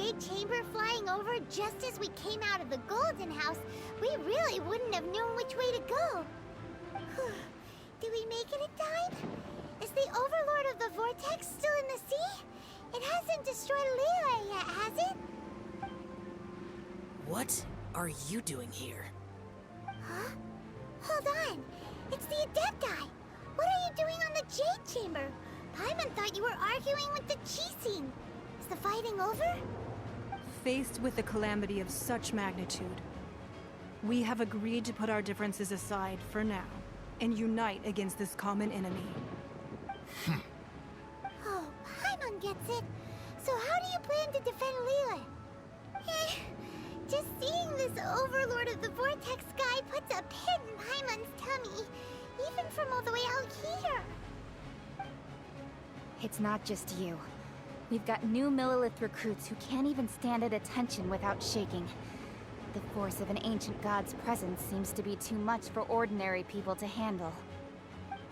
jade chamber flying over just as we came out of the Golden House, we really wouldn't have known which way to go. Did we make it in time? Is the Overlord of the Vortex still in the sea? It hasn't destroyed Liyue yet, has it? What are you doing here? Huh? Hold on. It's the Adepti. What are you doing on the Jade Chamber? Paimon thought you were arguing with the Chising. Is the fighting over? Faced with the calamity of such magnitude, we have agreed to put our differences aside for now and unite against this common enemy. Oh, Paimon gets it. So how do you plan to defend Liyue? Just seeing this Overlord of the Vortex guy puts a pit in Paimon's tummy, even from all the way out here. It's not just you. We've got new Millelith recruits who can't even stand at attention without shaking. The force of an ancient god's presence seems to be too much for ordinary people to handle.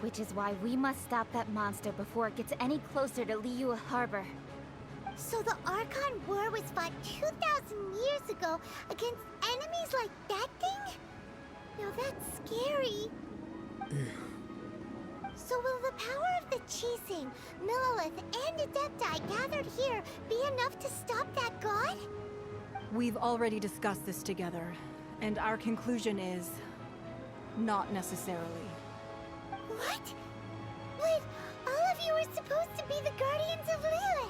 Which is why we must stop that monster before it gets any closer to Liyue Harbor. So the Archon War was fought 2,000 years ago against enemies like that thing? Now that's scary. So will the power of the Chising, Millelith, and Adepti gathered here be enough to stop that god? We've already discussed this together, and our conclusion is... not necessarily. What? But all of you are supposed to be the guardians of Liyue.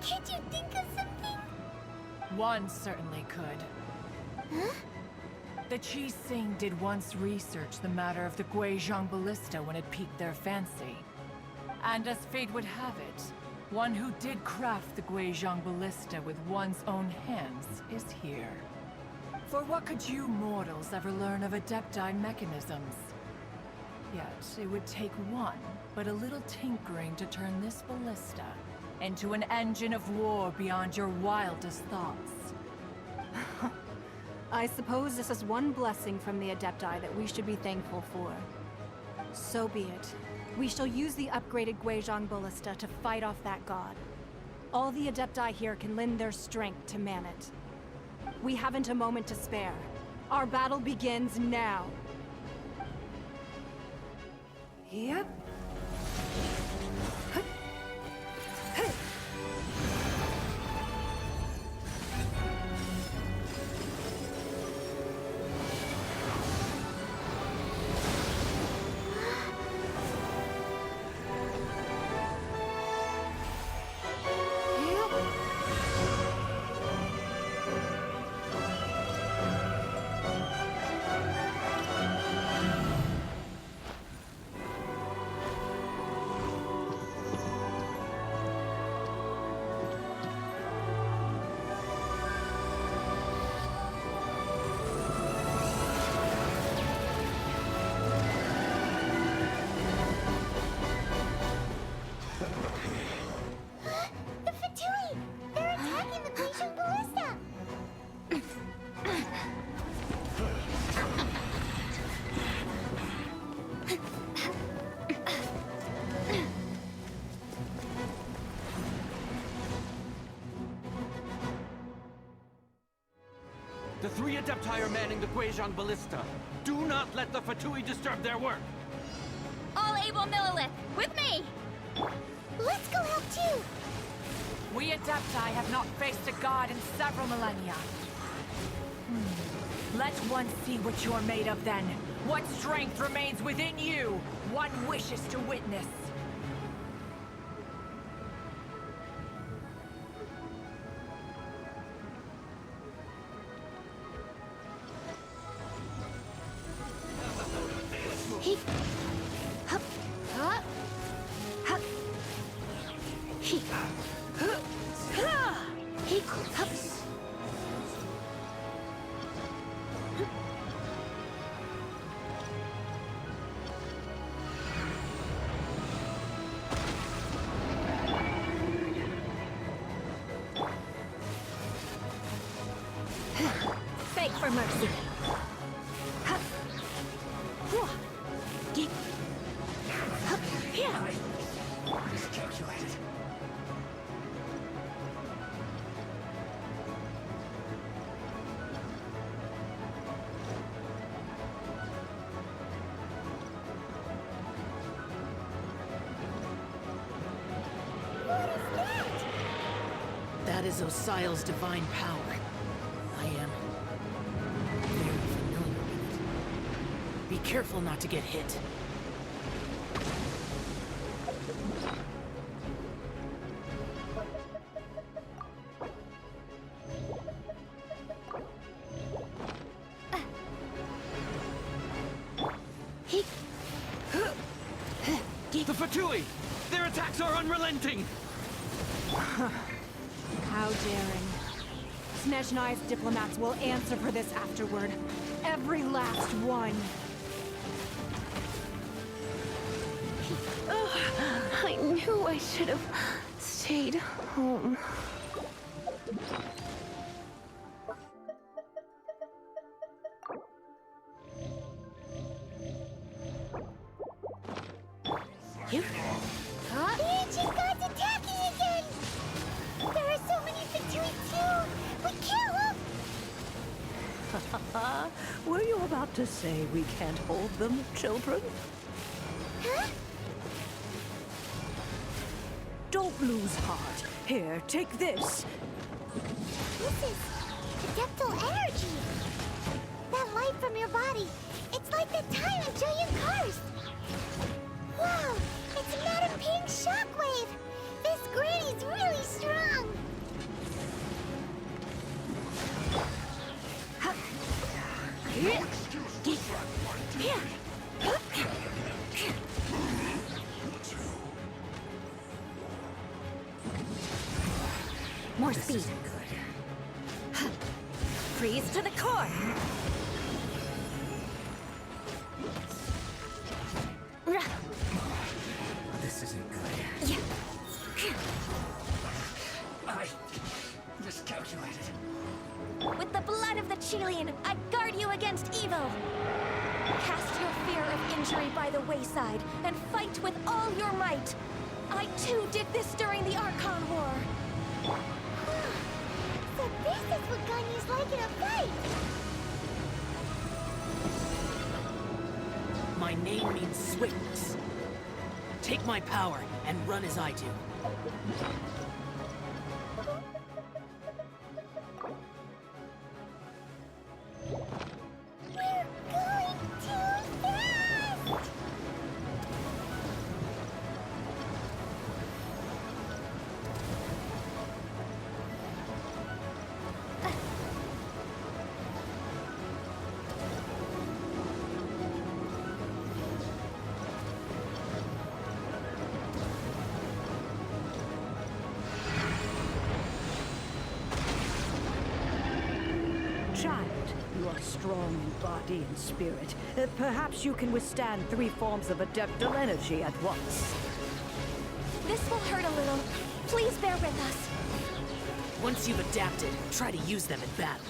Can't you think of something? One certainly could. Huh? The Chising did once research the matter of the Guizhong Ballista when it piqued their fancy. And as fate would have it, one who did craft the Guizhong Ballista with one's own hands is here. For what could you mortals ever learn of Adepti mechanisms? Yet, it would take one, but a little tinkering to turn this ballista into an engine of war beyond your wildest thoughts. I suppose this is one blessing from the Adepti that we should be thankful for. So be it. We shall use the upgraded Guizhong Ballista to fight off that god. All the Adepti here can lend their strength to man it. We haven't a moment to spare. Our battle begins now. Yep. The Fatui! They're attacking the Guizhong Ballista! The three Adepti are manning the Guizhong Ballista. Do not let the Fatui disturb their work! All able Millelith, with me! Let's go help too! We Adepti have not faced a god in several millennia. Let one see what you're made of then. What strength remains within you? One wishes to witness. He... Hup. Hup. Hup. He... Hup. He... Hup. Beg for mercy. Hup. Whoa. Get... Hup. Here. Zosile's divine power. I am very familiar with it. Be careful not to get hit. The Fatui! Their attacks are unrelenting! How daring. Snezhnai's diplomats will answer for this afterward. Every last one. I knew I should have stayed home. The ancient gods attacking again! There are so many Fatui too! We kill them! Were you about to say we can't hold them, children? Huh? Don't lose heart. Here, take this. This is adeptal energy! That light from your body, it's like the time until you cursed! Wow! It's Madam Ping's shockwave! This granny's really strong! More speed. Freeze to the core. This isn't good. I miscalculated. With the blood of the Chilean, I guard you against evil. Cast your fear of injury by the wayside and fight with all your might. I too did this during the Archon War. So this is what Ganyu's like in a fight! My name means swiftness. Take my power and run as I do. We're going too fast! Child, you are strong in body and spirit. Perhaps you can withstand 3 forms of adeptal energy at once. This will hurt a little. Please bear with us. Once you've adapted, try to use them in battle.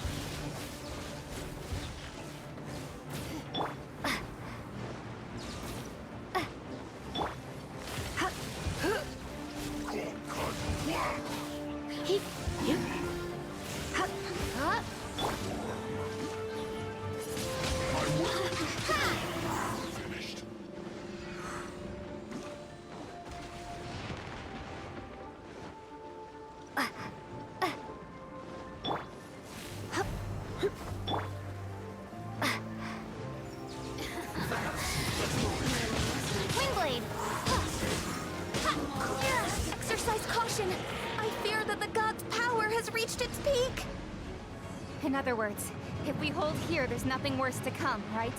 Windblade! Exercise caution. I fear that the god's power has reached its peak. In other words, if we hold here, there's nothing worse to come, right?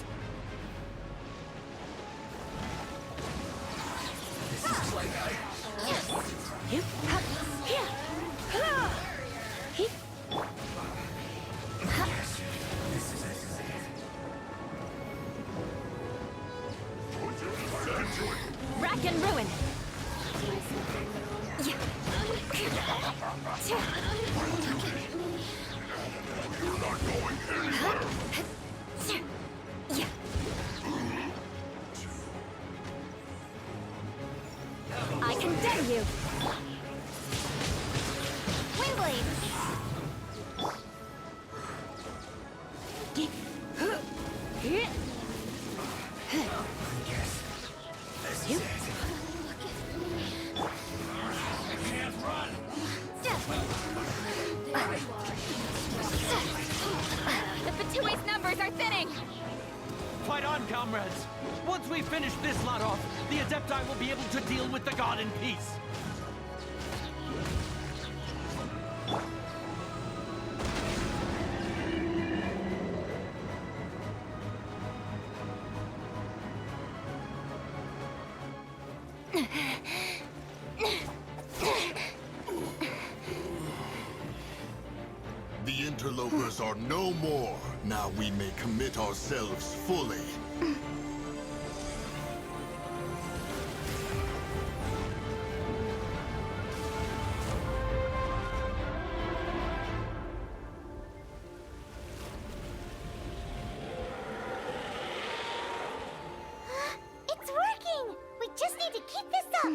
Rack and ruin. I condemn you. working! Fight on, comrades! Once we finish this lot off, the Adepti will be able to deal with the god in peace. The interlopers are no more. Now we may commit ourselves fully. It's working! We just need to keep this up!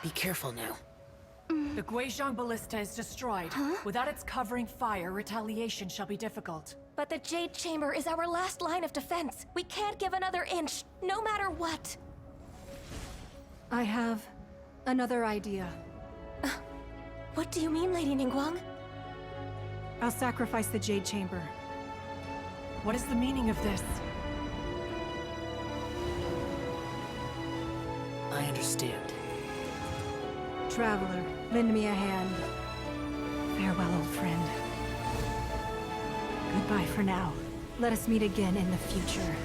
Be careful now. The Guizhong Ballista is destroyed. Without its covering fire, retaliation shall be difficult. But the Jade Chamber is our last line of defense. We can't give another inch, no matter what. I have another idea. What do you mean, Lady Ningguang? I'll sacrifice the Jade Chamber. What is the meaning of this? I understand. Traveler, lend me a hand. Farewell, old friend. Goodbye for now. Let us meet again in the future.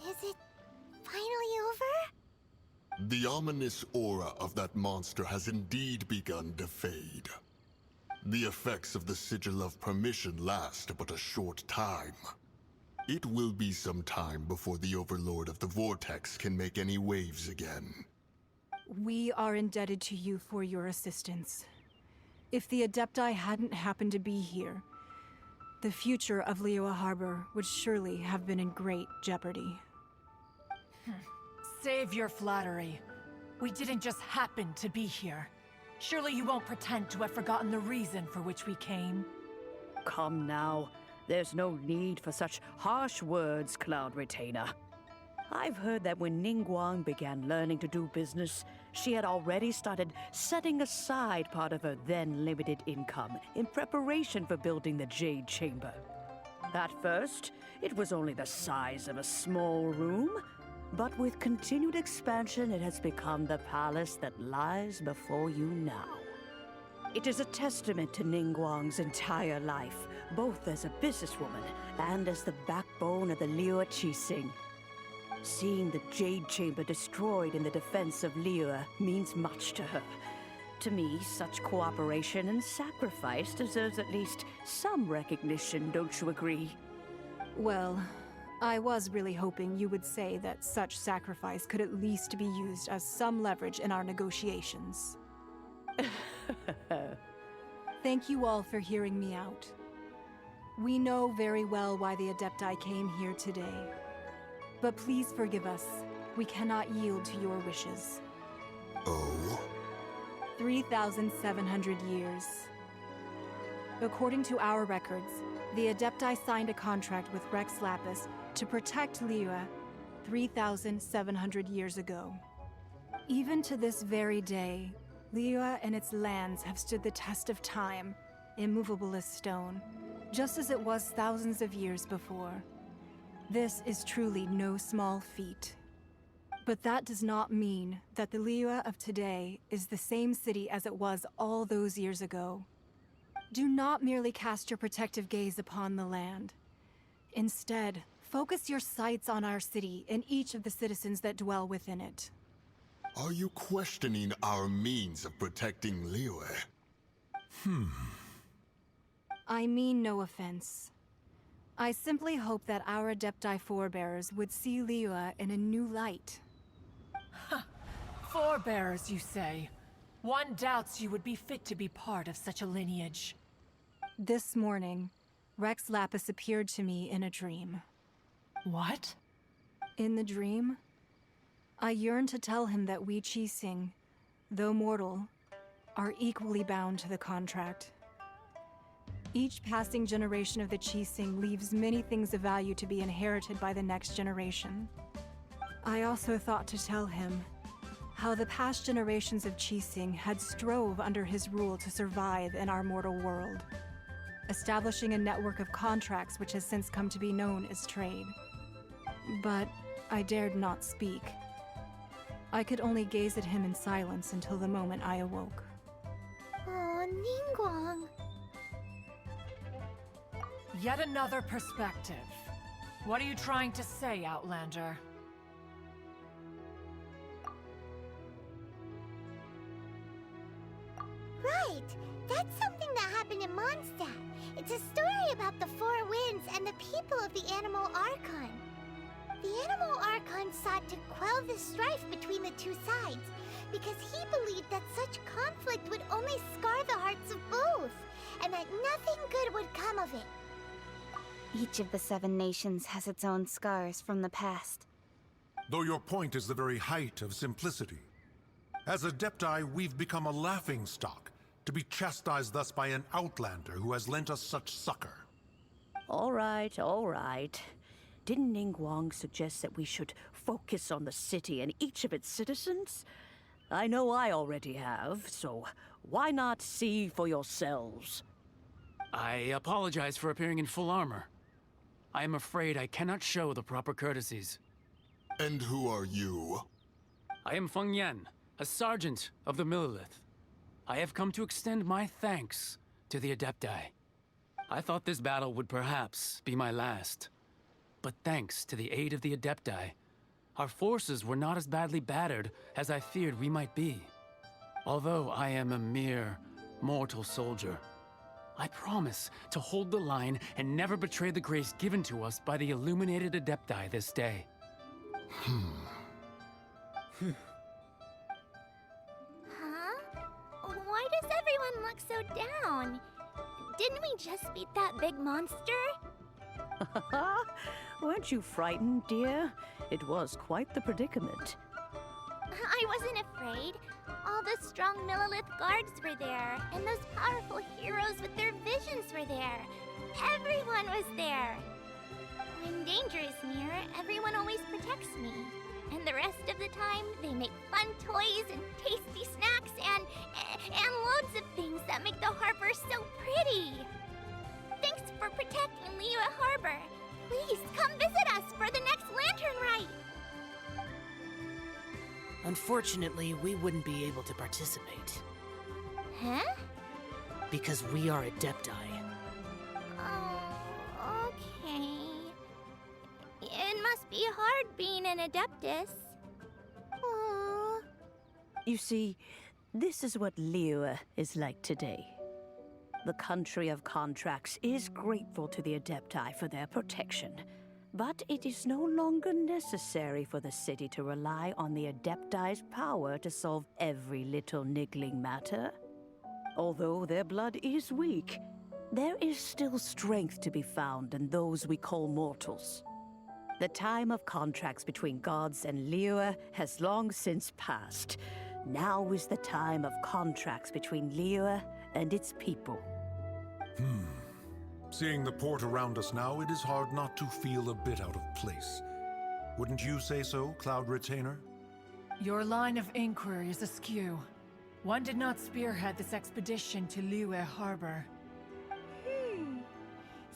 Is it finally over? The ominous aura of that monster has indeed begun to fade. The effects of the Sigil of Permission last but a short time. It will be some time before the Overlord of the Vortex can make any waves again. We are indebted to you for your assistance. If the Adepti hadn't happened to be here, the future of Liyue Harbor would surely have been in great jeopardy. Save your flattery. We didn't just happen to be here. Surely you won't pretend to have forgotten the reason for which we came. Come now. There's no need for such harsh words, Cloud Retainer. I've heard that when Ningguang began learning to do business, she had already started setting aside part of her then limited income in preparation for building the Jade Chamber. At first, it was only the size of a small room, but with continued expansion, it has become the palace that lies before you now. It is a testament to Ningguang's entire life, both as a businesswoman and as the backbone of the Liyue Qixing. Seeing the Jade Chamber destroyed in the defense of Liyue means much to her, To me, such cooperation and sacrifice deserves at least some recognition, don't you agree? Well, I was really hoping you would say that such sacrifice could at least be used as some leverage in our negotiations. Thank you all for hearing me out. We know very well why the Adepti came here today. But please forgive us. We cannot yield to your wishes. Oh? 3,700 years. According to our records, the Adepti signed a contract with Rex Lapis to protect Liyue 3,700 years ago. Even to this very day, Liyue and its lands have stood the test of time, immovable as stone, just as it was thousands of years before. This is truly no small feat. But that does not mean that the Liyue of today is the same city as it was all those years ago. Do not merely cast your protective gaze upon the land. Instead, focus your sights on our city and each of the citizens that dwell within it. Are you questioning our means of protecting Liyue? I mean no offense. I simply hope that our Adepti forebears would see Liyue in a new light. Forebearers, you say? One doubts you would be fit to be part of such a lineage. This morning, Rex Lapis appeared to me in a dream. What? In the dream, I yearned to tell him that we Qixing, though mortal, are equally bound to the contract. Each passing generation of the Qixing leaves many things of value to be inherited by the next generation. I also thought to tell him how the past generations of Qixing had strove under his rule to survive in our mortal world, establishing a network of contracts which has since come to be known as trade. But I dared not speak. I could only gaze at him in silence until the moment I awoke. Oh, Ningguang. Yet another perspective. What are you trying to say, Outlander? Right! That's something that happened in Mondstadt. It's a story about the Four Winds and the people of the Animal Archon. The Animal Archon sought to quell the strife between the two sides, because he believed that such conflict would only scar the hearts of both, and that nothing good would come of it. Each of the 7 nations has its own scars from the past. Though your point is the very height of simplicity. As Adepti, we've become a laughingstock, to be chastised thus by an outlander who has lent us such succor. All right, all right. Didn't Ningguang suggest that we should focus on the city and each of its citizens? I know I already have, so why not see for yourselves? I apologize for appearing in full armor. I am afraid I cannot show the proper courtesies. And who are you? I am Feng Yan, a sergeant of the Millelith. I have come to extend my thanks to the Adepti. I thought this battle would perhaps be my last. But thanks to the aid of the Adepti, our forces were not as badly battered as I feared we might be. Although I am a mere mortal soldier, I promise to hold the line and never betray the grace given to us by the illuminated Adepti this day. Huh? Why does everyone look so down? Didn't we just beat that big monster? Weren't you frightened, dear? It was quite the predicament. I wasn't afraid. All the strong Millelith guards were there, and those powerful heroes with their visions were there. Everyone was there. When danger is near, everyone always protects me. And the rest of the time, they make fun toys and tasty snacks and loads of things that make the harbor so pretty. Thanks for protecting Liyue Harbor. Please come visit us for the next lantern rite. Unfortunately, we wouldn't be able to participate. Huh? Because we are Adepti. Oh, okay. It must be hard being an Adeptus. Aww. You see, This is what Liyue is like today. The country of contracts is grateful to the Adepti for their protection, but it is no longer necessary for the city to rely on the Adepti's power to solve every little niggling matter. Although their blood is weak, there is still strength to be found in those we call mortals. The time of contracts between gods and Liyue has long since passed. Now is the time of contracts between Liyue and its people. Seeing the port around us now, it is hard not to feel a bit out of place. Wouldn't you say so, Cloud Retainer? Your line of inquiry is askew. One did not spearhead this expedition to Liyue Harbor.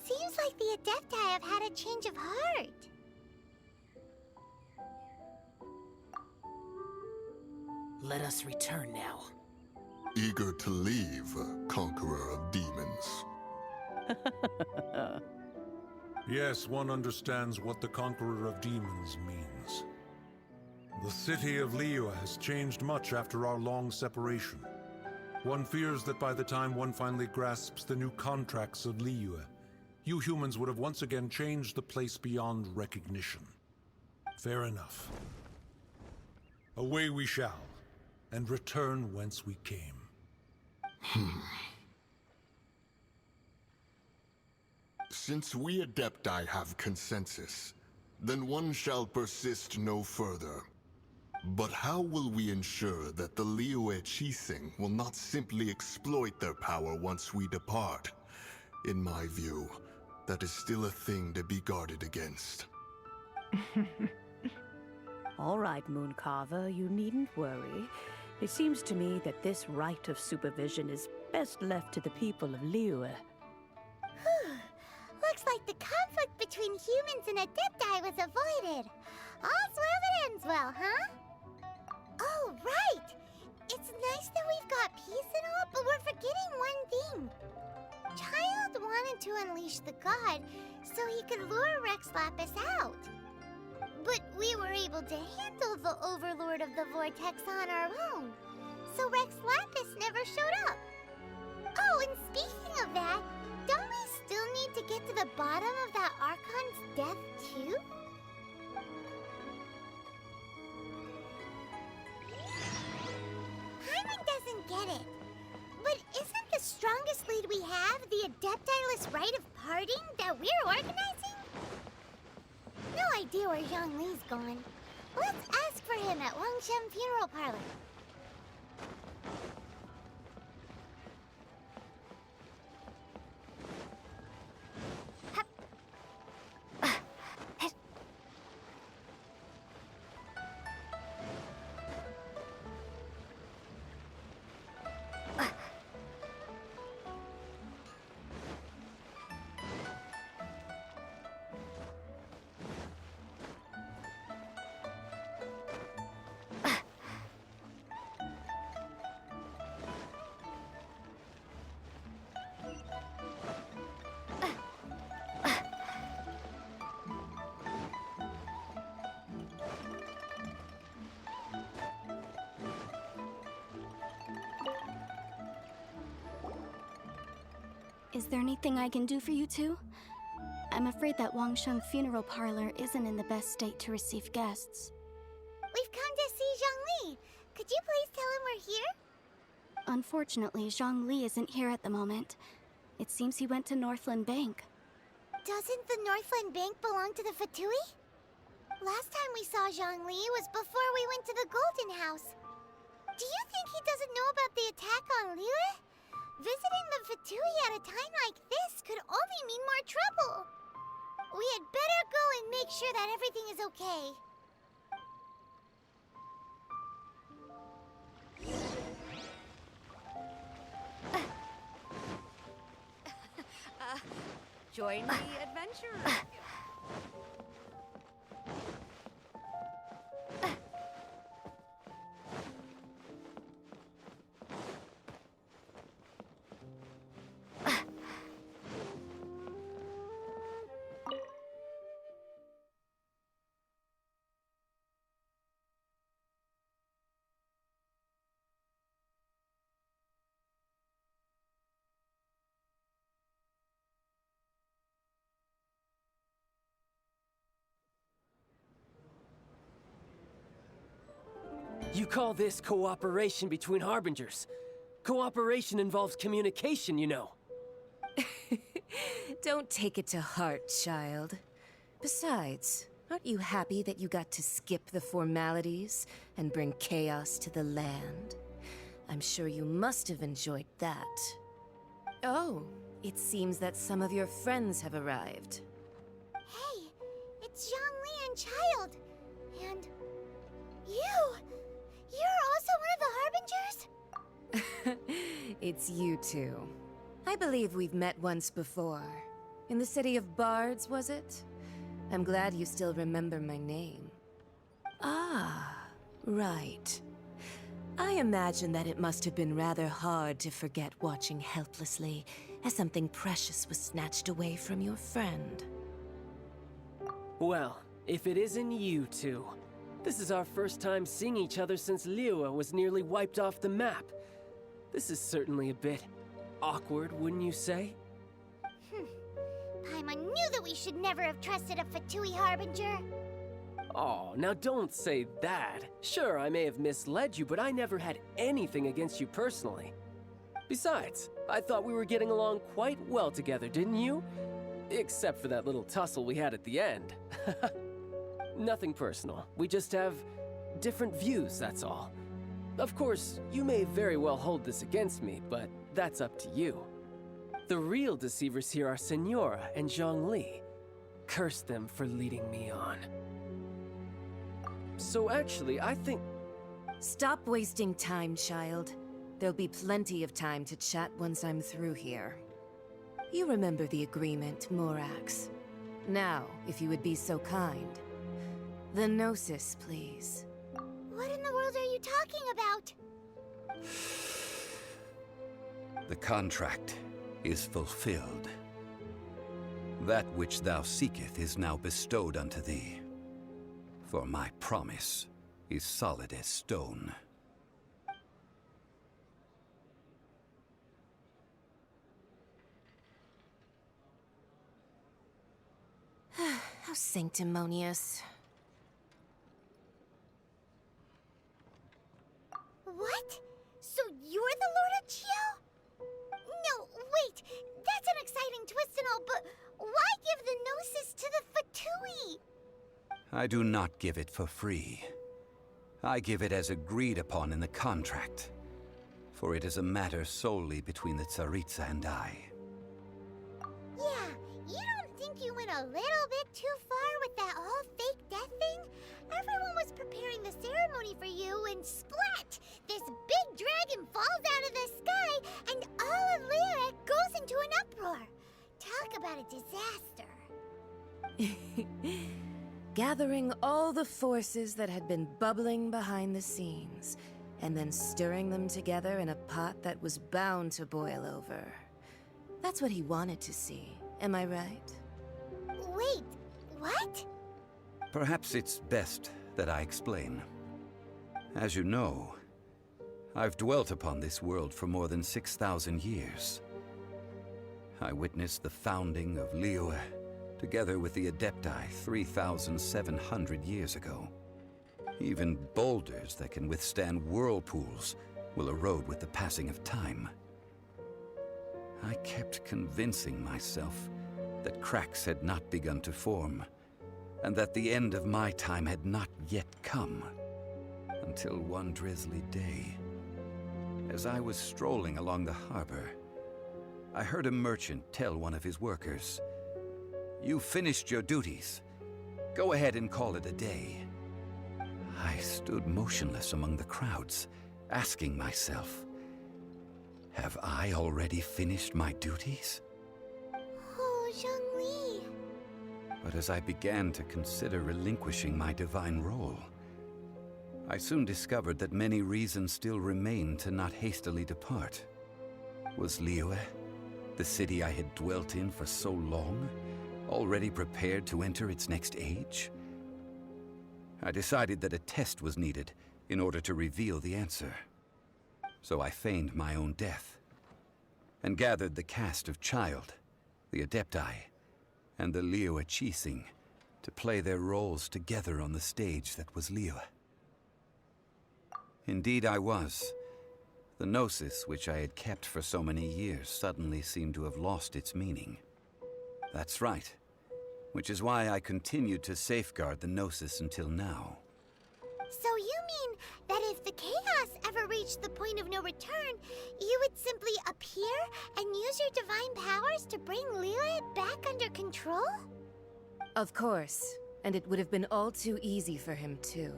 Seems like the Adepti have had a change of heart. Let us return now. Eager to leave, Conqueror of Demons. Yes, one understands what the Conqueror of Demons means. The city of Liyue has changed much after our long separation. One fears that by the time one finally grasps the new contracts of Liyue, you humans would have once again changed the place beyond recognition. Fair enough. Away we shall, and return whence we came. Since we Adepti have consensus, then one shall persist no further. But how will we ensure that the Liyue Qixing will not simply exploit their power once we depart? In my view, that is still a thing to be guarded against. All right, Mooncarver, you needn't worry. It seems to me that this right of supervision is best left to the people of Liyue. Looks like the conflict between humans and Adepti was avoided. All's well that ends well, huh? Oh, right! It's nice that we've got peace and all, but we're forgetting one thing. Child wanted to unleash the god so he could lure Rex Lapis out. But we were able to handle the Overlord of the Vortex on our own, so Rex Lapis never showed up. Oh, and speaking of that, don't we still need to get to the bottom of that Archon's death, too? Paimon doesn't get it. But isn't the strongest lead we have the Adepti-less rite of parting that we're organizing? No idea where Zhongli's gone. Let's ask for him at Wangshan Funeral Parlor. Is there anything I can do for you two? I'm afraid that Wangsheng Funeral Parlor isn't in the best state to receive guests. We've come to see Zhongli. Could you please tell him we're here? Unfortunately, Zhongli isn't here at the moment. It seems he went to Northland Bank. Doesn't the Northland Bank belong to the Fatui? Last time we saw Zhongli was before we went to the Golden House. Do you think he doesn't know about the attack on Liyue? Visiting the Fatui at a time like this could only mean more trouble. We had better go and make sure that everything is okay. Join the adventurers. You call this cooperation between Harbingers? Cooperation involves communication, you know. Don't take it to heart, child. Besides, aren't you happy that you got to skip the formalities and bring chaos to the land? I'm sure you must have enjoyed that. Oh, it seems that some of your friends have arrived. Hey, it's Zhongli and Child. And you! You're also one of the Harbingers? It's you two. I believe we've met once before. In the city of Bards, was it? I'm glad you still remember my name. Ah, right. I imagine that it must have been rather hard to forget watching helplessly as something precious was snatched away from your friend. Well, if it isn't you two. This is our first time seeing each other since Liyue was nearly wiped off the map. This is certainly a bit awkward, wouldn't you say? Paimon knew that we should never have trusted a Fatui Harbinger. Oh, now don't say that. Sure, I may have misled you, but I never had anything against you personally. Besides, I thought we were getting along quite well together, didn't you? Except for that little tussle we had at the end. Nothing personal. We just have different views, that's all. Of course, you may very well hold this against me, but that's up to you. The real deceivers here are Senora and Zhongli. Curse them for leading me on. So actually, I think... Stop wasting time, child. There'll be plenty of time to chat once I'm through here. You remember the agreement, Morax. Now, if you would be so kind. The Gnosis, please. What in the world are you talking about? The contract is fulfilled. That which thou seeketh is now bestowed unto thee. For my promise is solid as stone. How sanctimonious. What? So you're the Lord of Chio? No, wait. That's an exciting twist and all, but why give the Gnosis to the Fatui? I do not give it for free. I give it as agreed upon in the contract. For it is a matter solely between the Tsaritsa and I. Yeah, you don't think you went a little bit too far with that whole fake death thing? Everyone was preparing the ceremony for you, and splat! This big dragon falls out of the sky, and all of Liyue goes into an uproar. Talk about a disaster. Gathering all the forces that had been bubbling behind the scenes, and then stirring them together in a pot that was bound to boil over. That's what he wanted to see, am I right? Wait, what? Perhaps it's best that I explain. As you know, I've dwelt upon this world for more than 6,000 years. I witnessed the founding of Liyue, together with the Adepti 3,700 years ago. Even boulders that can withstand whirlpools will erode with the passing of time. I kept convincing myself that cracks had not begun to form, and that the end of my time had not yet come. Until one drizzly day, as I was strolling along the harbor, I heard a merchant tell one of his workers, "You finished your duties. Go ahead and call it a day." I stood motionless among the crowds, asking myself, have I already finished my duties? Oh, Zhongli. But as I began to consider relinquishing my divine role, I soon discovered that many reasons still remained to not hastily depart. Was Liyue, the city I had dwelt in for so long, already prepared to enter its next age? I decided that a test was needed in order to reveal the answer. So I feigned my own death, and gathered the cast of Child, the Adepti, and the Liyue Chising to play their roles together on the stage that was Liyue. Indeed I was. The Gnosis, which I had kept for so many years, suddenly seemed to have lost its meaning. That's right. Which is why I continued to safeguard the Gnosis until now. So you mean that if the chaos ever reached the point of no return, you would simply appear and use your divine powers to bring Liyue back under control? Of course, and it would have been all too easy for him too.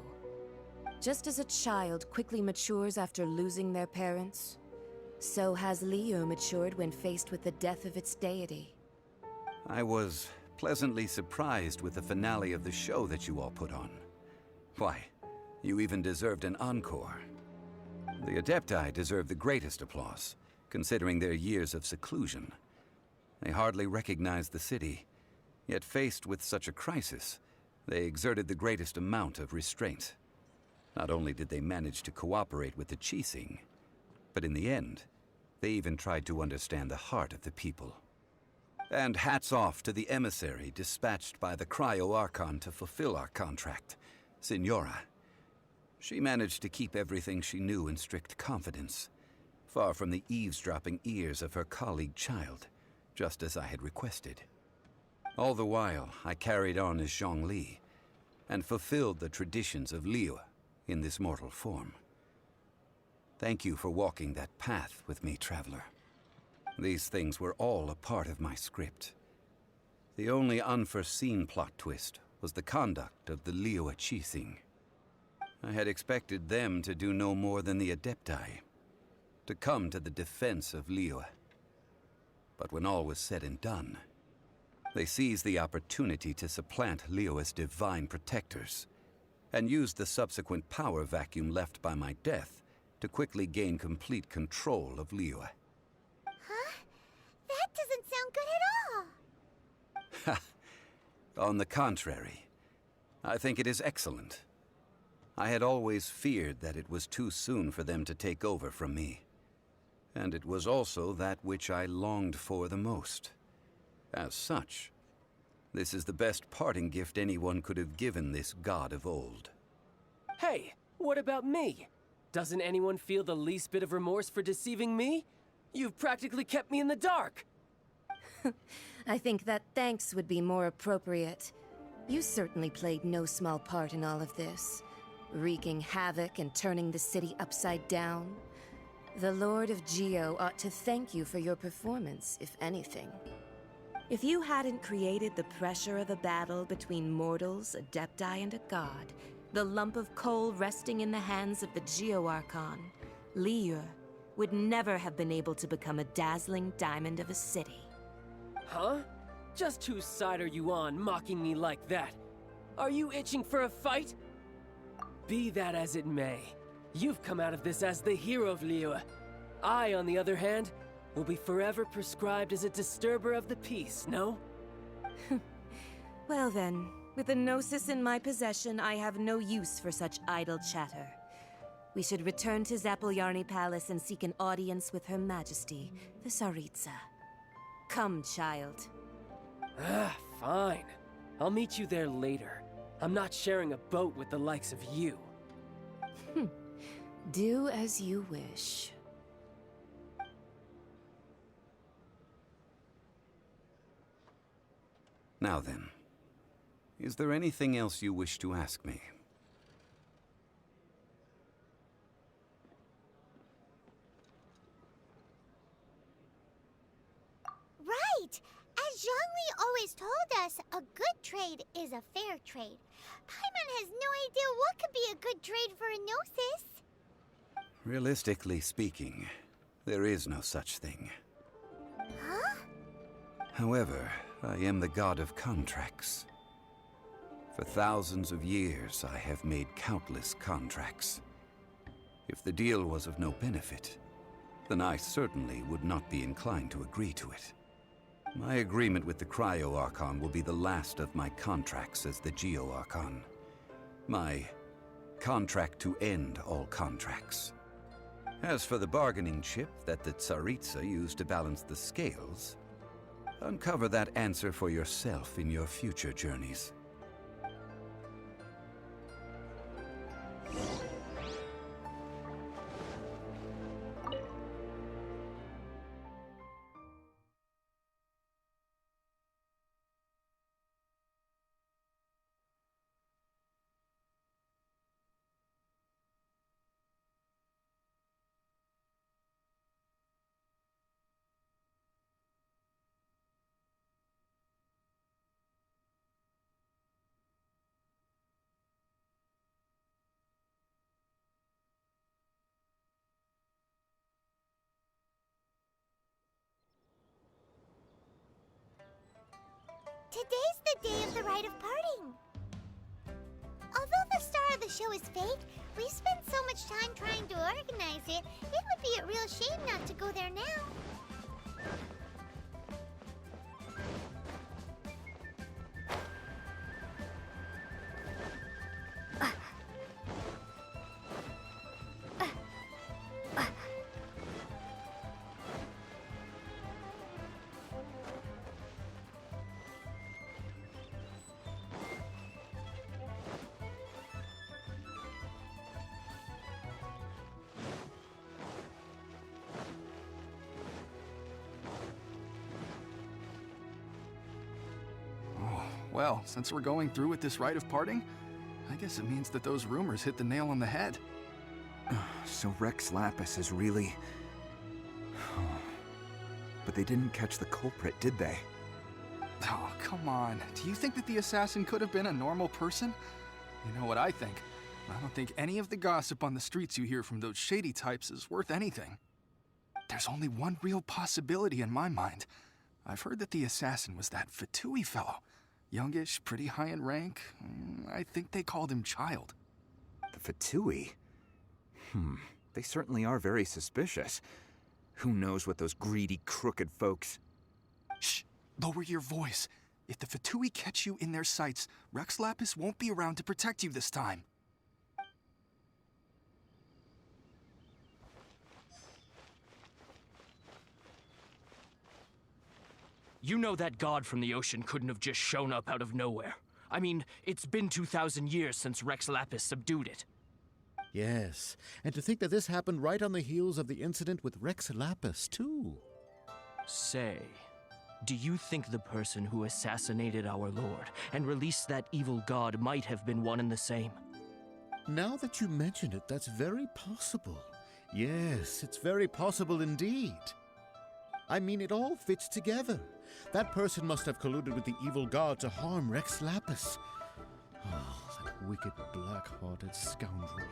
Just as a child quickly matures after losing their parents, so has Liyue matured when faced with the death of its deity. I was pleasantly surprised with the finale of the show that you all put on. Why, you even deserved an encore. The Adepti deserve the greatest applause, considering their years of seclusion. They hardly recognized the city, yet faced with such a crisis, they exerted the greatest amount of restraint. Not only did they manage to cooperate with the Qixing, but in the end, they even tried to understand the heart of the people. And hats off to the emissary dispatched by the Archon to fulfill our contract, Signora. She managed to keep everything she knew in strict confidence, far from the eavesdropping ears of her colleague child, just as I had requested. All the while, I carried on as Zhongli, and fulfilled the traditions of Liyue in this mortal form. Thank you for walking that path with me, traveler. These things were all a part of my script. The only unforeseen plot twist was the conduct of the Liyue Qixing. I had expected them to do no more than the Adepti, to come to the defense of Liyue. But when all was said and done, they seized the opportunity to supplant Liyue's divine protectors, and used the subsequent power vacuum left by my death to quickly gain complete control of Liyue. Huh? That doesn't sound good at all! On the contrary, I think it is excellent. I had always feared that it was too soon for them to take over from me. And it was also that which I longed for the most. As such, this is the best parting gift anyone could have given this god of old. Hey, what about me? Doesn't anyone feel the least bit of remorse for deceiving me? You've practically kept me in the dark! I think that thanks would be more appropriate. You certainly played no small part in all of this, wreaking havoc and turning the city upside down. The Lord of Geo ought to thank you for your performance, if anything. If you hadn't created the pressure of a battle between mortals, Adepti, and a god, the lump of coal resting in the hands of the Geo-Archon, Liyue, would never have been able to become a dazzling diamond of a city. Huh? Just whose side are you on, mocking me like that? Are you itching for a fight? Be that as it may, you've come out of this as the hero of Liyue. I, on the other hand, will be forever prescribed as a disturber of the peace, no? Well then, with the Gnosis in my possession, I have no use for such idle chatter. We should return to Zapoljarny Palace and seek an audience with Her Majesty, the Tsaritsa. Come, child. Fine. I'll meet you there later. I'm not sharing a boat with the likes of you. Do as you wish. Now then, is there anything else you wish to ask me? Right! As Zhongli always told us, a good trade is a fair trade. Paimon has no idea what could be a good trade for a Gnosis. Realistically speaking, there is no such thing. Huh? However, I am the god of contracts. For thousands of years, I have made countless contracts. If the deal was of no benefit, then I certainly would not be inclined to agree to it. My agreement with the Archon will be the last of my contracts as the Geo-Archon. My contract to end all contracts. As for the bargaining chip that the Tsaritsa used to balance the scales, uncover that answer for yourself in your future journeys. Today's the day of the rite of parting. Although the star of the show is fake, we've spent so much time trying to organize it, it would be a real shame not to go there now. Well, since we're going through with this rite of parting, I guess it means that those rumors hit the nail on the head. So Rex Lapis is really... But they didn't catch the culprit, did they? Oh, come on. Do you think that the assassin could have been a normal person? You know what I think. I don't think any of the gossip on the streets you hear from those shady types is worth anything. There's only one real possibility in my mind. I've heard that the assassin was that Fatui fellow. Youngish, pretty high in rank. I think they called him Child. The Fatui? They certainly are very suspicious. Who knows what those greedy, crooked folks... Shh! Lower your voice. If the Fatui catch you in their sights, Rex Lapis won't be around to protect you this time. You know that god from the ocean couldn't have just shown up out of nowhere. I mean, it's been 2,000 years since Rex Lapis subdued it. Yes, and to think that this happened right on the heels of the incident with Rex Lapis, too. Say, do you think the person who assassinated our lord and released that evil god might have been one and the same? Now that you mention it, that's very possible. Yes, it's very possible indeed. I mean, it all fits together. That person must have colluded with the evil god to harm Rex Lapis. Oh, that wicked, black-hearted scoundrel.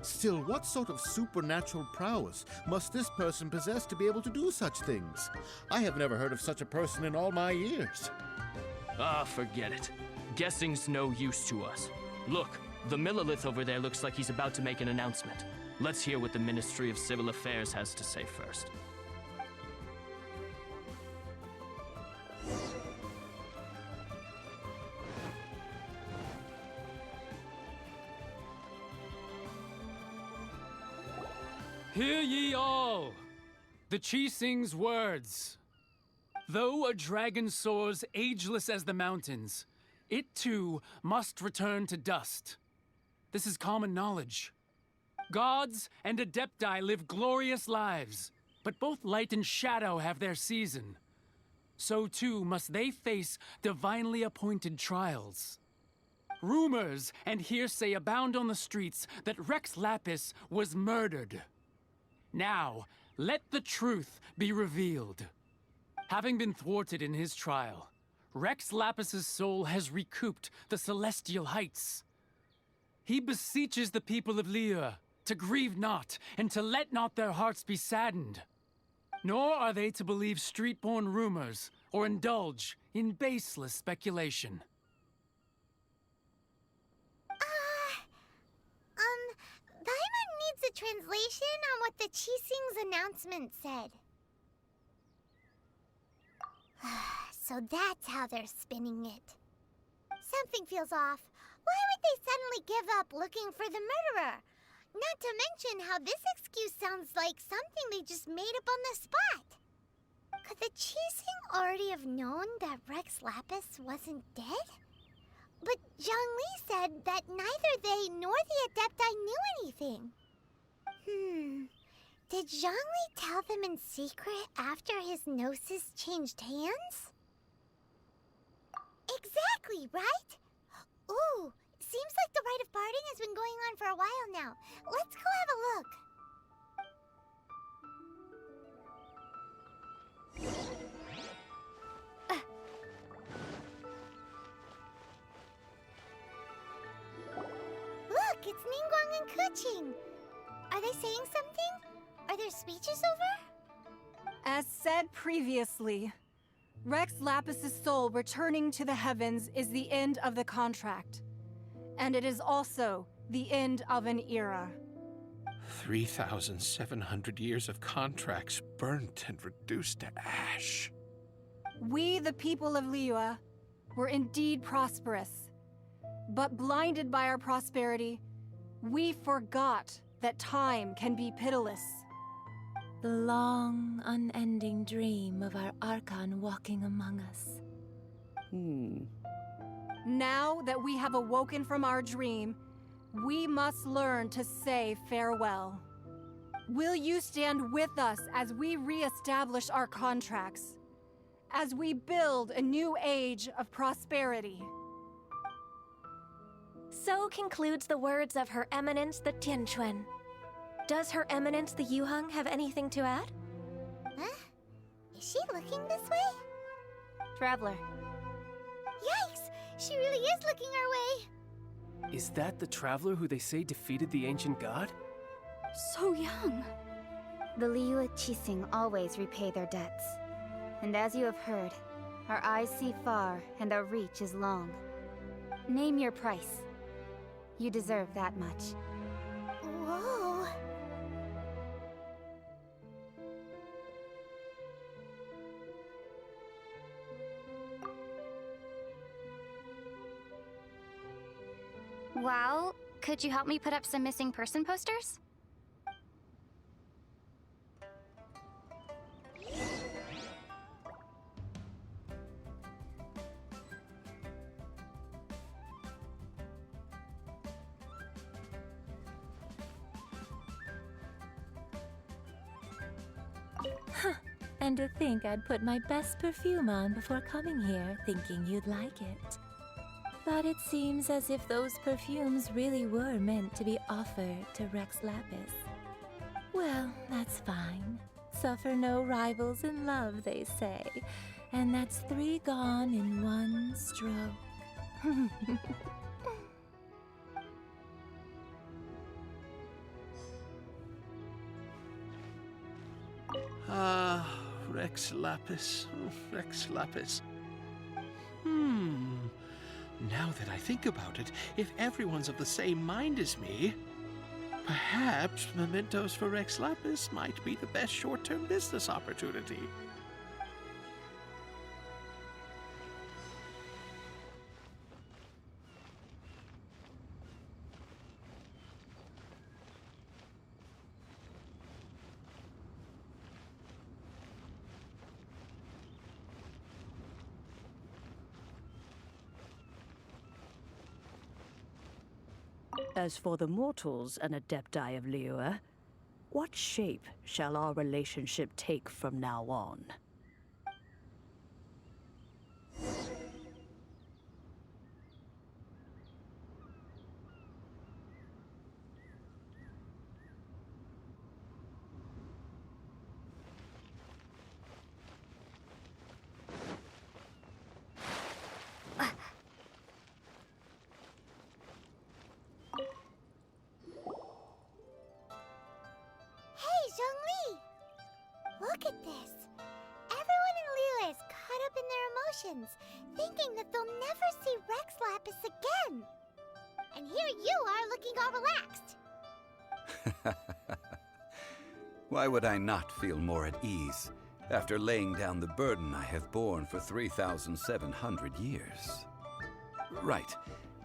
Still, what sort of supernatural prowess must this person possess to be able to do such things? I have never heard of such a person in all my years. Ah, forget it. Guessing's no use to us. Look, the Millilith over there looks like he's about to make an announcement. Let's hear what the Ministry of Civil Affairs has to say first. Hear ye all! The Qixing's words. Though a dragon soars ageless as the mountains, it too must return to dust. This is common knowledge. Gods and Adepti live glorious lives, but both light and shadow have their season. So too must they face divinely appointed trials. Rumors and hearsay abound on the streets that Rex Lapis was murdered. Now, let the truth be revealed. Having been thwarted in his trial, Rex Lapis's soul has recouped the celestial heights. He beseeches the people of Liyue to grieve not and to let not their hearts be saddened. Nor are they to believe street-born rumors or indulge in baseless speculation. Paimon needs a translation on what the Qixing's announcement said. So that's how they're spinning it. Something feels off. Why would they suddenly give up looking for the murderer? Not to mention how this excuse sounds like something they just made up on the spot. Could the Qixing already have known that Rex Lapis wasn't dead? But Zhongli said that neither they nor the Adepti knew anything. Did Zhongli tell them in secret after his gnosis changed hands? Exactly, right? Ooh, seems like the rite of parting has been going on for a while now. Let's go have a look. Look, it's Ningguang and Keqing. Are they saying something? Are their speeches over? As said previously, Rex Lapis's soul returning to the heavens is the end of the contract. And it is also the end of an era. 3,700 years of contracts burnt and reduced to ash. We, the people of Liyue, were indeed prosperous. But blinded by our prosperity, we forgot that time can be pitiless. The long, unending dream of our Archon walking among us. Now that we have awoken from our dream, we must learn to say farewell. Will you stand with us as we re-establish our contracts? As we build a new age of prosperity? So concludes the words of Her Eminence the Tianquan. Does Her Eminence the Yuheng have anything to add? Huh? Is she looking this way? Traveler. Yikes! She really is looking our way! Is that the traveler who they say defeated the ancient god? So young. The Liyue Qixing always repay their debts. And as you have heard, our eyes see far and our reach is long. Name your price. You deserve that much. Whoa! Well, could you help me put up some missing person posters? And to think I'd put my best perfume on before coming here, thinking you'd like it. But it seems as if those perfumes really were meant to be offered to Rex Lapis. Well, that's fine. Suffer no rivals in love, they say. And that's 3 gone in 1 stroke. Rex Lapis. Rex Lapis. Now that I think about it, if everyone's of the same mind as me, perhaps mementos for Rex Lapis might be the best short-term business opportunity. As for the mortals and Adepti of Liyue, what shape shall our relationship take from now on? Look at this. Everyone in Liyue is caught up in their emotions, thinking that they'll never see Rex Lapis again. And here you are looking all relaxed. Why would I not feel more at ease after laying down the burden I have borne for 3,700 years? Right.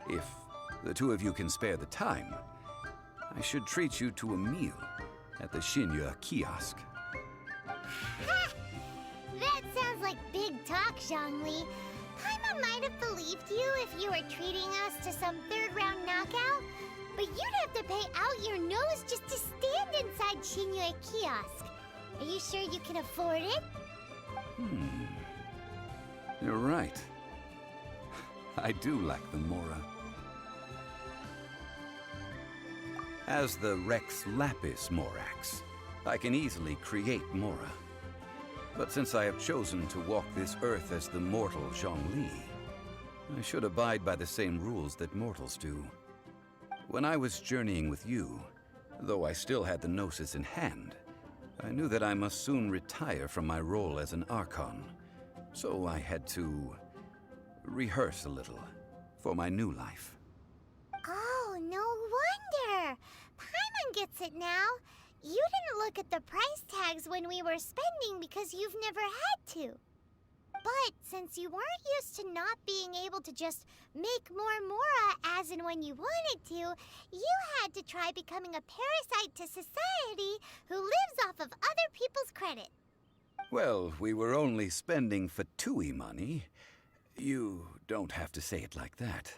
If the two of you can spare the time, I should treat you to a meal at the Liyue kiosk. That sounds like big talk, Zhongli. Paimon might have believed you if you were treating us to some third-round knockout, but you'd have to pay out your nose just to stand inside Liyue kiosk. Are you sure you can afford it? You're right. I do like the Mora. As the Rex Lapis Morax, I can easily create Mora. But since I have chosen to walk this earth as the mortal Zhongli, I should abide by the same rules that mortals do. When I was journeying with you, though I still had the Gnosis in hand, I knew that I must soon retire from my role as an Archon, So I had to rehearse a little for my new life. Oh, no wonder! Paimon gets it now. You didn't look at the price tags when we were spending because you've never had to. But since you weren't used to not being able to just make more Mora as and when you wanted to, you had to try becoming a parasite to society who lives off of other people's credit. Well, we were only spending Fatui money. You don't have to say it like that.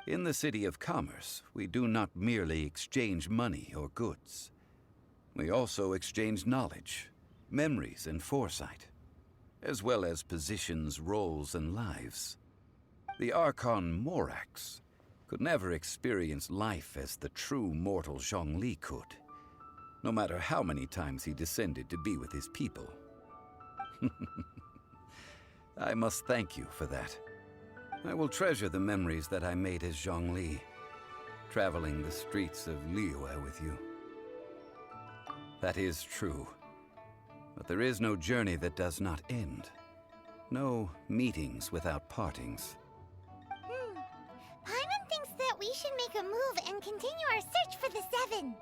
In the City of Commerce, we do not merely exchange money or goods. We also exchange knowledge, memories, and foresight, as well as positions, roles, and lives. The Archon Morax could never experience life as the true mortal Zhongli could, no matter how many times he descended to be with his people. I must thank you for that. I will treasure the memories that I made as Zhongli, traveling the streets of Liyue with you. That is true. But there is no journey that does not end. No meetings without partings. Paimon thinks that we should make a move and continue our search for the Seven.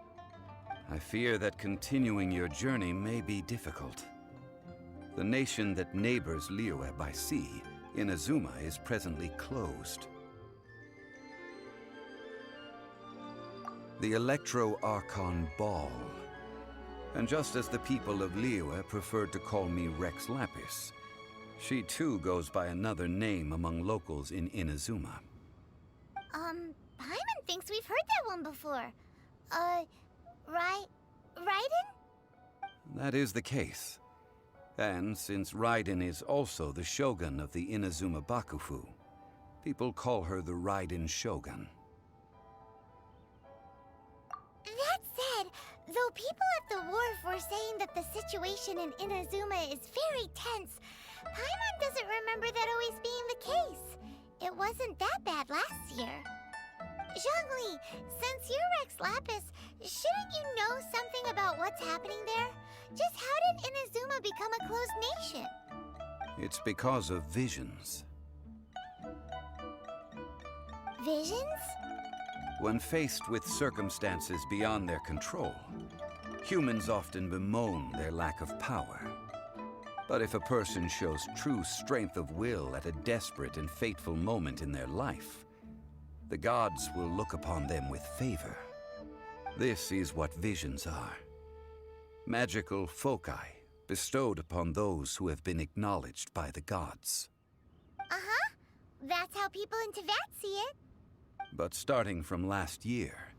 I fear that continuing your journey may be difficult. The nation that neighbors Liyue by sea, Inazuma, is presently closed. The Electro-Archon Ball. And just as the people of Liyue preferred to call me Rex Lapis, she too goes by another name among locals in Inazuma. Paimon thinks we've heard that one before. Raiden? That is the case. And since Raiden is also the Shogun of the Inazuma Bakufu, people call her the Raiden Shogun. That said, though people at the wharf were saying that the situation in Inazuma is very tense, Paimon doesn't remember that always being the case. It wasn't that bad last year. Zhongli, since you're Rex Lapis, shouldn't you know something about what's happening there? Just how did Inazuma become a closed nation? It's because of visions. Visions? When faced with circumstances beyond their control, humans often bemoan their lack of power. But if a person shows true strength of will at a desperate and fateful moment in their life, the gods will look upon them with favor. This is what visions are. Magical foci bestowed upon those who have been acknowledged by the gods. Uh-huh. That's how people in Teyvat see it. But starting from last year,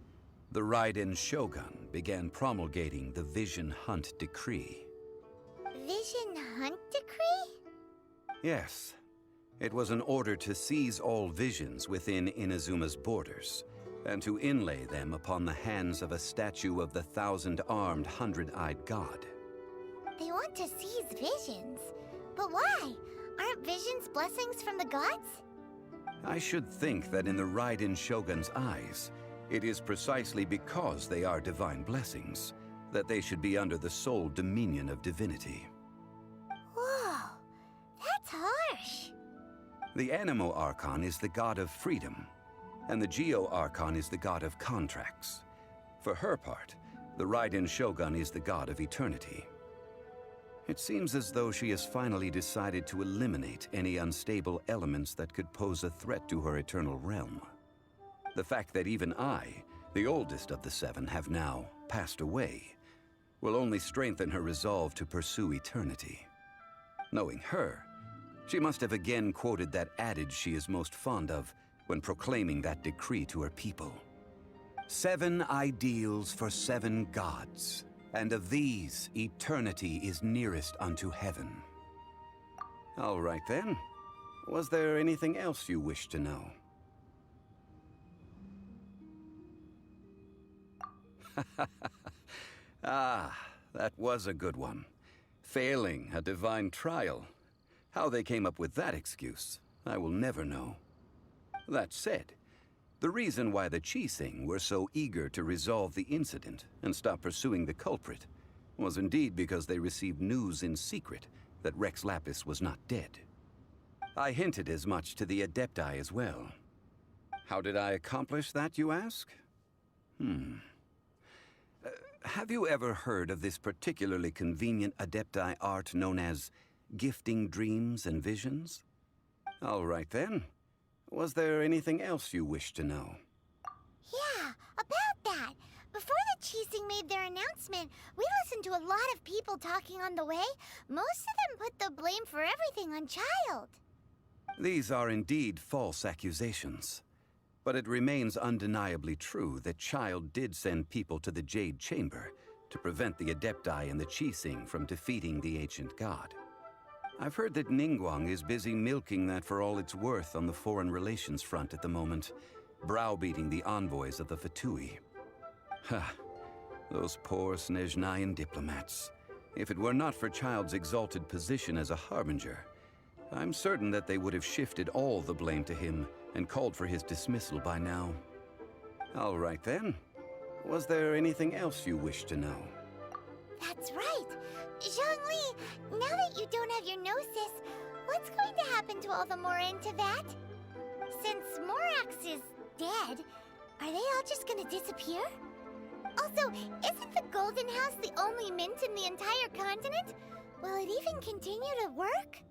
the Raiden Shogun began promulgating the Vision Hunt Decree. Vision Hunt Decree? Yes. It was an order to seize all visions within Inazuma's borders, and to inlay them upon the hands of a statue of the 1,000-armed, 100-eyed god. They want to seize visions. But why? Aren't visions blessings from the gods? I should think that in the Raiden Shogun's eyes, it is precisely because they are divine blessings that they should be under the sole dominion of divinity. Whoa, that's harsh. The Animo Archon is the god of freedom, and the Geo Archon is the god of contracts. For her part, the Raiden Shogun is the god of eternity. It seems as though she has finally decided to eliminate any unstable elements that could pose a threat to her eternal realm. The fact that even I, the oldest of the seven, have now passed away, will only strengthen her resolve to pursue eternity. Knowing her, she must have again quoted that adage she is most fond of when proclaiming that decree to her people. 7 ideals for 7 gods, and of these, eternity is nearest unto heaven. All right then. Was there anything else you wish to know? Ah, that was a good one. Failing a divine trial. How they came up with that excuse, I will never know. That said, the reason why the Qixing were so eager to resolve the incident and stop pursuing the culprit was indeed because they received news in secret that Rex Lapis was not dead. I hinted as much to the Adepti as well. How did I accomplish that, you ask? Have you ever heard of this particularly convenient Adepti art known as gifting dreams and visions? All right then. Was there anything else you wished to know? Yeah, about that. Before the Qixing made their announcement, we listened to a lot of people talking on the way. Most of them put the blame for everything on Child. These are indeed false accusations. But it remains undeniably true that Child did send people to the Jade Chamber to prevent the Adepti and the Qixing from defeating the ancient god. I've heard that Ningguang is busy milking that for all it's worth on the foreign relations front at the moment, browbeating the envoys of the Fatui. Ha! Those poor Snezhnayan diplomats. If it were not for Child's exalted position as a harbinger, I'm certain that they would have shifted all the blame to him and called for his dismissal by now. All right then. Was there anything else you wished to know? That's right. Zhongli, now that you don't have your gnosis, what's going to happen to all the Mora in Teyvat? Since Morax is dead, are they all just gonna disappear? Also, isn't the Golden House the only mint in the entire continent? Will it even continue to work?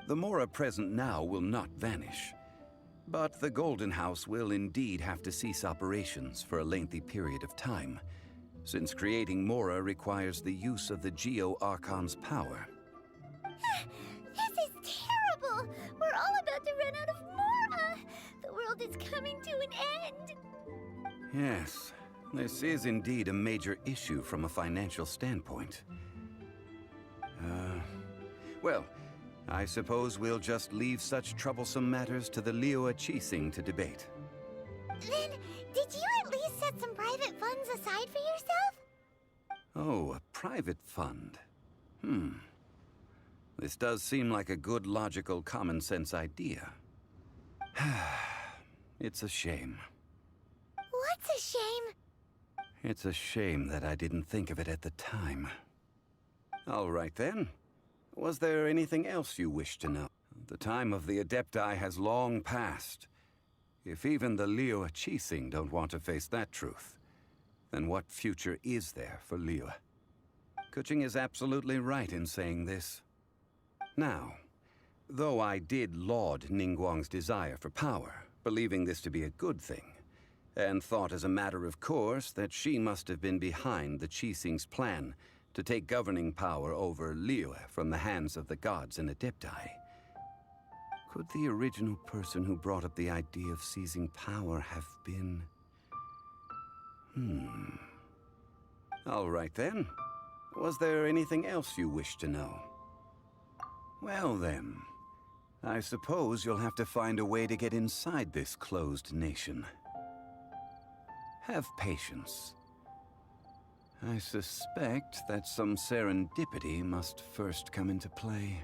The Mora present now will not vanish. But the Golden House will indeed have to cease operations for a lengthy period of time, since creating Mora requires the use of the Geo-Archon's power. This is terrible! We're all about to run out of Mora! The world is coming to an end! Yes, this is indeed a major issue from a financial standpoint. Well, I suppose we'll just leave such troublesome matters to the Liyue Qixing to debate. Then, did you at least set some private funds aside for yourself? Oh, a private fund. This does seem like a good, logical, common-sense idea. It's a shame. What's a shame? It's a shame that I didn't think of it at the time. All right then. Was there anything else you wished to know? The time of the Adepti has long passed. If even the Liyue Qixing don't want to face that truth, then what future is there for Liyue? Kuching is absolutely right in saying this. Now, though I did laud Ningguang's desire for power, believing this to be a good thing, and thought as a matter of course that she must have been behind the Qixing's plan to take governing power over Liyue from the hands of the gods and Adepti. Could the original person who brought up the idea of seizing power have been... All right then. Was there anything else you wished to know? Well then, I suppose you'll have to find a way to get inside this closed nation. Have patience. I suspect that some serendipity must first come into play.